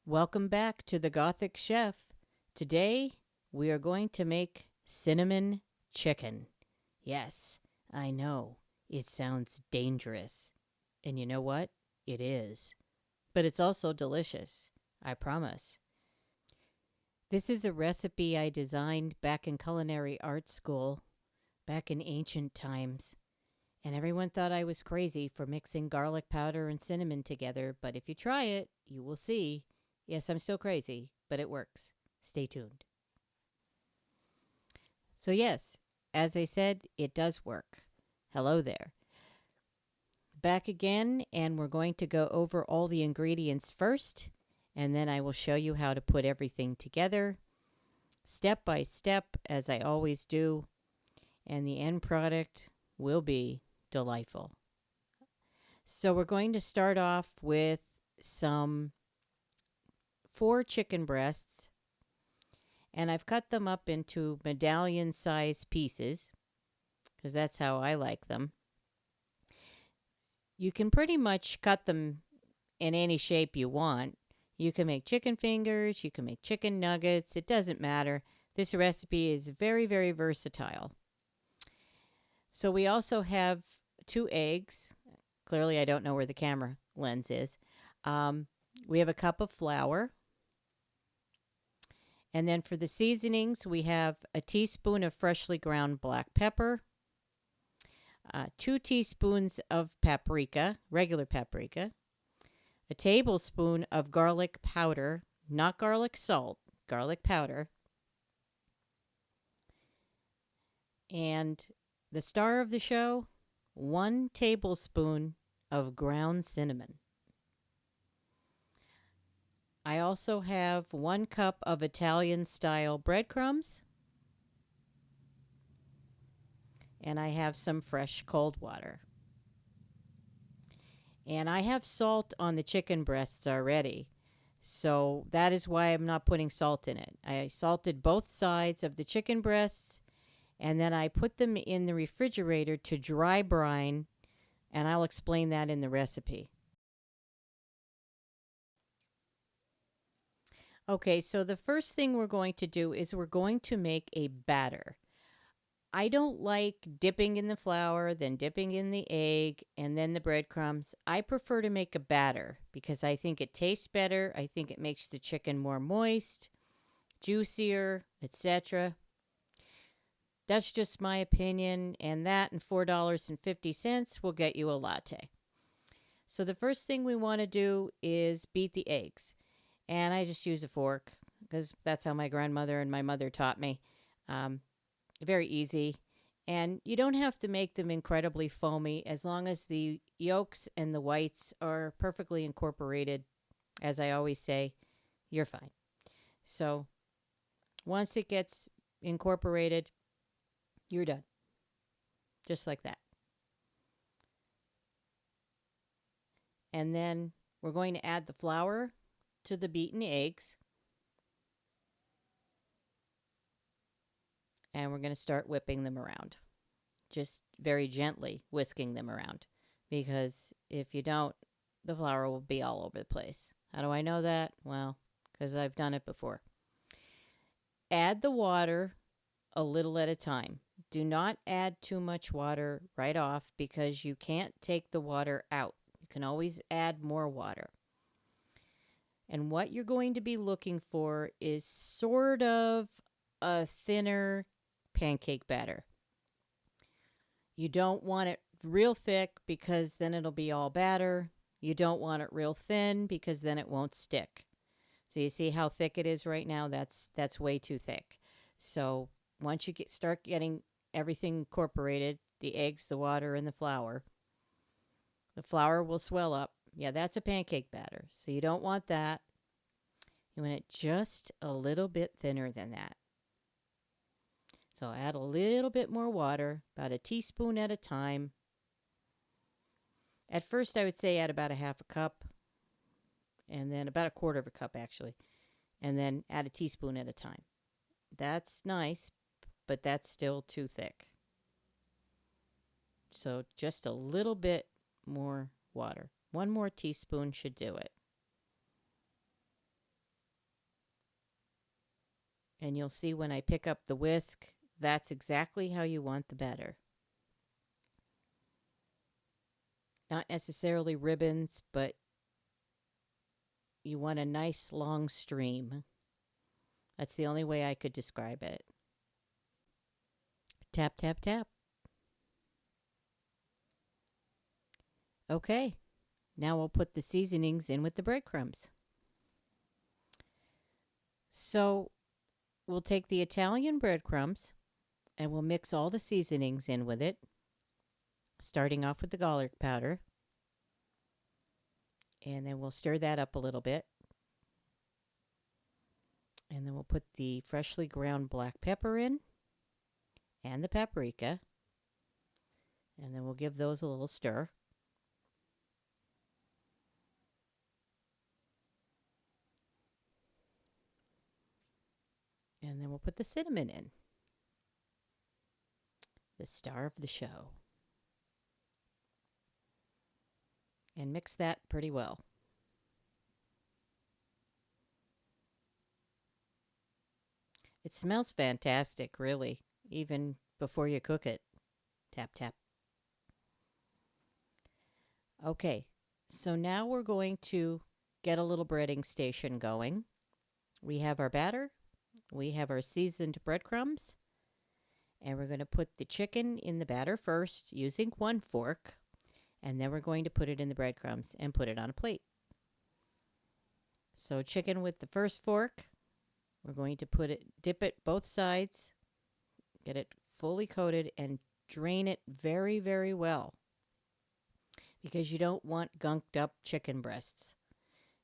Welcome back to the Gothic Chef. Today we are going to make cinnamon chicken. Yes, I know, it sounds dangerous. And you know what? It is. But it's also delicious, I promise. This is a recipe I designed back in culinary art school, back in ancient times. And everyone thought I was crazy for mixing garlic powder and cinnamon together, but if you try it, you will see. Yes, I'm still crazy, but it works. Stay tuned. So, yes, as I said, it does work. Hello there. Back again, and we're going to go over all the ingredients first, and then I will show you how to put everything together step by step, as I always do, and the end product will be delightful. So, we're going to start off with some 4 chicken breasts, and I've cut them up into medallion size pieces because that's how I like them. You can pretty much cut them in any shape you want. You can make chicken fingers, you can make chicken nuggets, it doesn't matter. This recipe is very, very versatile. So we also have 2 eggs. Clearly, I don't know where the camera lens is. We have a cup of flour. And then for the seasonings, we have a teaspoon of freshly ground black pepper, 2 teaspoons of paprika, regular paprika, a tablespoon of garlic powder, not garlic salt, garlic powder, and the star of the show, 1 tablespoon of ground cinnamon. I also have 1 cup of Italian-style breadcrumbs, and I have some fresh cold water. And I have salt on the chicken breasts already, so that is why I'm not putting salt in it. I salted both sides of the chicken breasts, and then I put them in the refrigerator to dry brine, and I'll explain that in the recipe. Okay, so the first thing we're going to do is we're going to make a batter. I don't like dipping in the flour, then dipping in the egg, and then the breadcrumbs. I prefer to make a batter because I think it tastes better. I think it makes the chicken more moist, juicier, etc. That's just my opinion, and that and $4.50 will get you a latte. So the first thing we want to do is beat the eggs. And I just use a fork because that's how my grandmother and my mother taught me. Very easy. And you don't have to make them incredibly foamy as long as the yolks and the whites are perfectly incorporated. As I always say, you're fine. So once it gets incorporated, you're done. Just like that. And then we're going to add the flour to the beaten eggs. And we're going to start whipping them around. Just very gently whisking them around. Because if you don't, the flour will be all over the place. How do I know that? Well, because I've done it before. Add the water a little at a time. Do not add too much water right off because you can't take the water out. You can always add more water. And what you're going to be looking for is sort of a thinner pancake batter. You don't want it real thick because then it'll be all batter. You don't want it real thin because then it won't stick. So you see how thick it is right now? That's way too thick. So once you start getting everything incorporated, the eggs, the water, and the flour will swell up. Yeah, that's a pancake batter. So you don't want that. You want it just a little bit thinner than that. So add a little bit more water, about a teaspoon at a time. At first, I would say add about a half a cup, and then about a quarter of a cup, actually, and then add a teaspoon at a time. That's nice, but that's still too thick. So just a little bit more water. 1 more teaspoon should do it. And you'll see when I pick up the whisk, that's exactly how you want the batter. Not necessarily ribbons, but you want a nice long stream. That's the only way I could describe it. Tap, tap, tap. Okay, now we'll put the seasonings in with the breadcrumbs. So we'll take the Italian breadcrumbs and we'll mix all the seasonings in with it, starting off with the garlic powder. And then we'll stir that up a little bit. And then we'll put the freshly ground black pepper in and the paprika. And then we'll give those a little stir. And then we'll put the cinnamon in, the star of the show. And mix that pretty well. It smells fantastic, really, even before you cook it. Tap, tap. Okay, so now we're going to get a little breading station going. We have our batter, we have our seasoned breadcrumbs, and we're going to put the chicken in the batter first using one fork, and then we're going to put it in the breadcrumbs and put it on a plate. So chicken with the first fork, we're going to dip it both sides, get it fully coated, and drain it very, very well, because you don't want gunked up chicken breasts.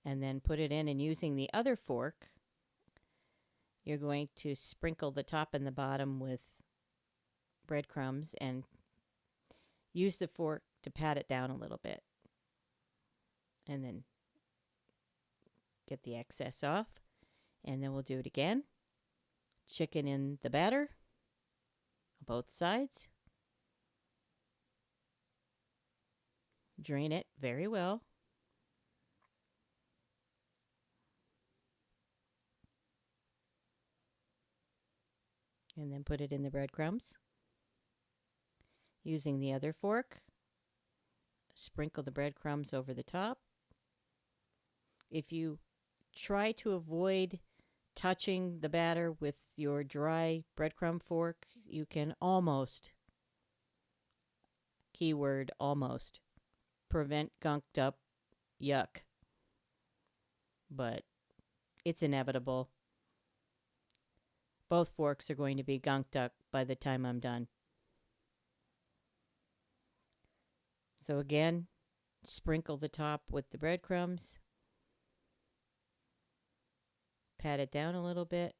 And then put it in, and using the other fork, you're going to sprinkle the top and the bottom with breadcrumbs and use the fork to pat it down a little bit. And then get the excess off. And then we'll do it again. Chicken in the batter, both sides. Drain it very well. And then put it in the breadcrumbs. Using the other fork, sprinkle the breadcrumbs over the top. If you try to avoid touching the batter with your dry breadcrumb fork, you can almost, keyword almost, prevent gunked up yuck. But it's inevitable. Both forks are going to be gunked up by the time I'm done. So again, sprinkle the top with the breadcrumbs. Pat it down a little bit.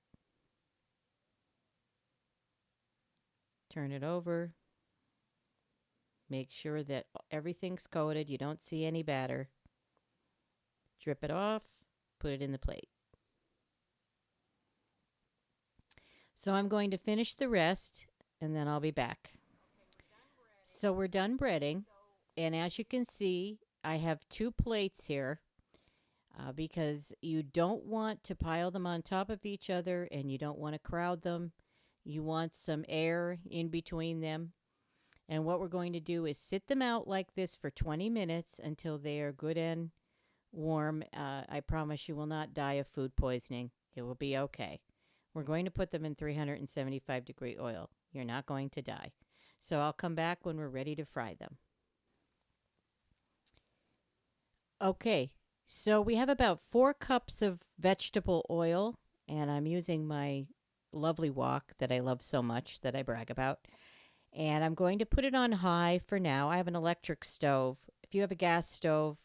Turn it over. Make sure that everything's coated. You don't see any batter. Drip it off. Put it in the plate. So I'm going to finish the rest, and then I'll be back. So we're done breading. And as you can see, I have 2 plates here. Because you don't want to pile them on top of each other, and you don't want to crowd them. You want some air in between them. And what we're going to do is sit them out like this for 20 minutes until they are good and warm. I promise you will not die of food poisoning. It will be okay. We're going to put them in 375-degree oil. You're not going to die. So I'll come back when we're ready to fry them. Okay. So we have about 4 cups of vegetable oil, and I'm using my lovely wok that I love so much that I brag about. And I'm going to put it on high for now. I have an electric stove. If you have a gas stove,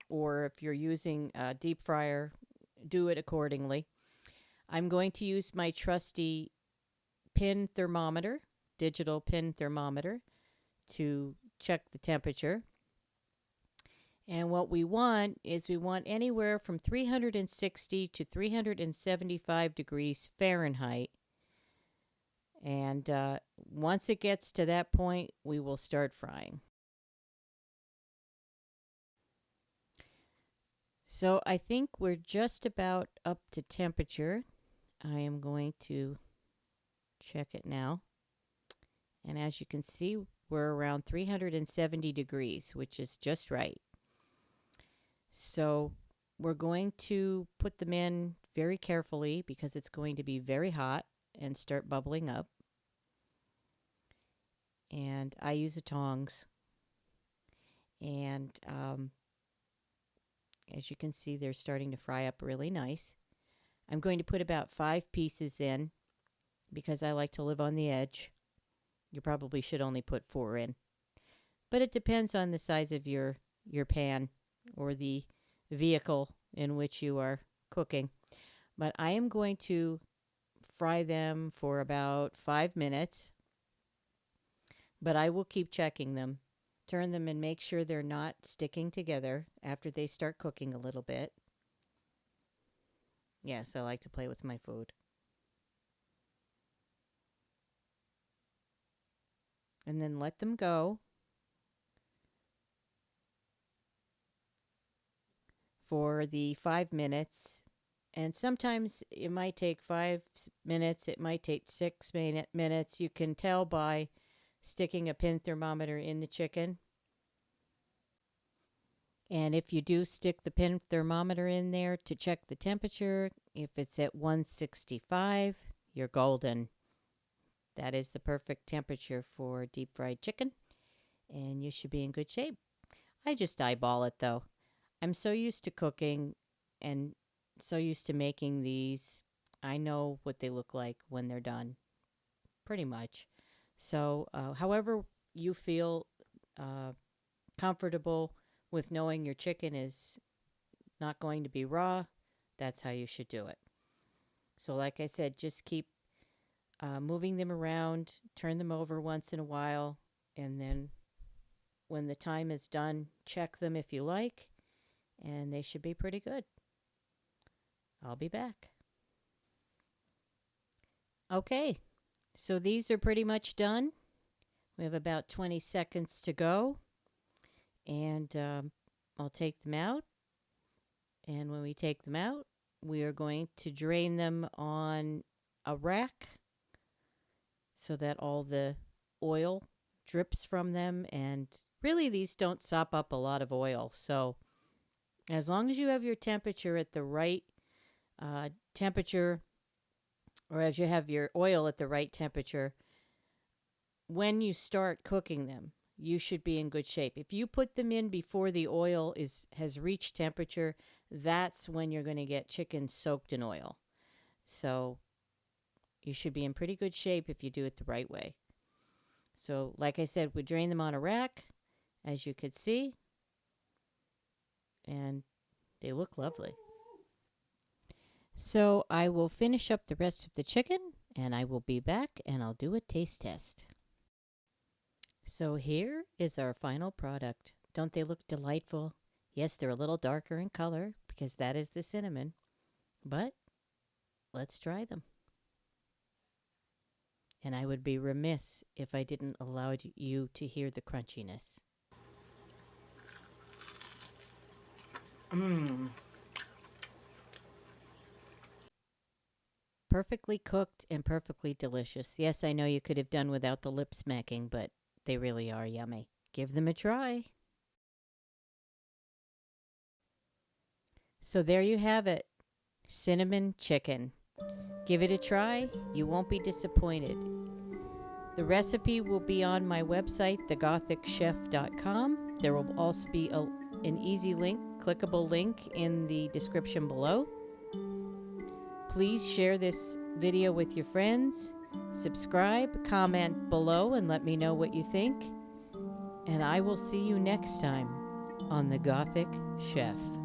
or if you're using a deep fryer, do it accordingly. I'm going to use my trusty pin thermometer, digital pin thermometer, to check the temperature. And what we want is we want anywhere from 360 to 375 degrees Fahrenheit. And once it gets to that point, we will start frying. So I think we're just about up to temperature. I am going to check it now. And as you can see, we're around 370 degrees, which is just right. So we're going to put them in very carefully because it's going to be very hot and start bubbling up. And I use the tongs. And as you can see, they're starting to fry up really nice. I'm going to put about 5 pieces in because I like to live on the edge. You probably should only put 4 in. But it depends on the size of your pan or the vehicle in which you are cooking. But I am going to fry them for about 5 minutes. But I will keep checking them. Turn them and make sure they're not sticking together after they start cooking a little bit. Yes, I like to play with my food. And then let them go for the 5 minutes. And sometimes it might take 5 minutes, it might take 6 minutes. You can tell by sticking a pin thermometer in the chicken. And if you do stick the pin thermometer in there to check the temperature, if it's at 165, you're golden. That is the perfect temperature for deep fried chicken, and you should be in good shape. I just eyeball it though. I'm so used to cooking and so used to making these. I know what they look like when they're done, pretty much. So, however you feel comfortable with knowing your chicken is not going to be raw, that's how you should do it. So like I said, just keep moving them around, turn them over once in a while, and then when the time is done, check them if you like, and they should be pretty good. I'll be back. Okay, so these are pretty much done. We have about 20 seconds to go, and I'll take them out. And when we take them out, we are going to drain them on a rack so that all the oil drips from them. And really, these don't sop up a lot of oil. So as long as you have your temperature at the right temperature, or as you have your oil at the right temperature, when you start cooking them, you should be in good shape. If you put them in before the oil has reached temperature, that's when you're going to get chicken soaked in oil. So you should be in pretty good shape if you do it the right way. So like I said, we drain them on a rack, as you could see, and they look lovely. So I will finish up the rest of the chicken, and I will be back, and I'll do a taste test. So here is our final product. Don't they look delightful? Yes, they're a little darker in color because that is the cinnamon, but let's try them. And I would be remiss if I didn't allow you to hear the crunchiness. Perfectly cooked and perfectly delicious. Yes, I know you could have done without the lip smacking, but they really are yummy. Give them a try. So there you have it. Cinnamon chicken. Give it a try. You won't be disappointed. The recipe will be on my website, thegothichef.com. There will also be an easy link, clickable link in the description below. Please share this video with your friends. Subscribe, comment below, and let me know what you think. And I will see you next time on The Gothic Chef.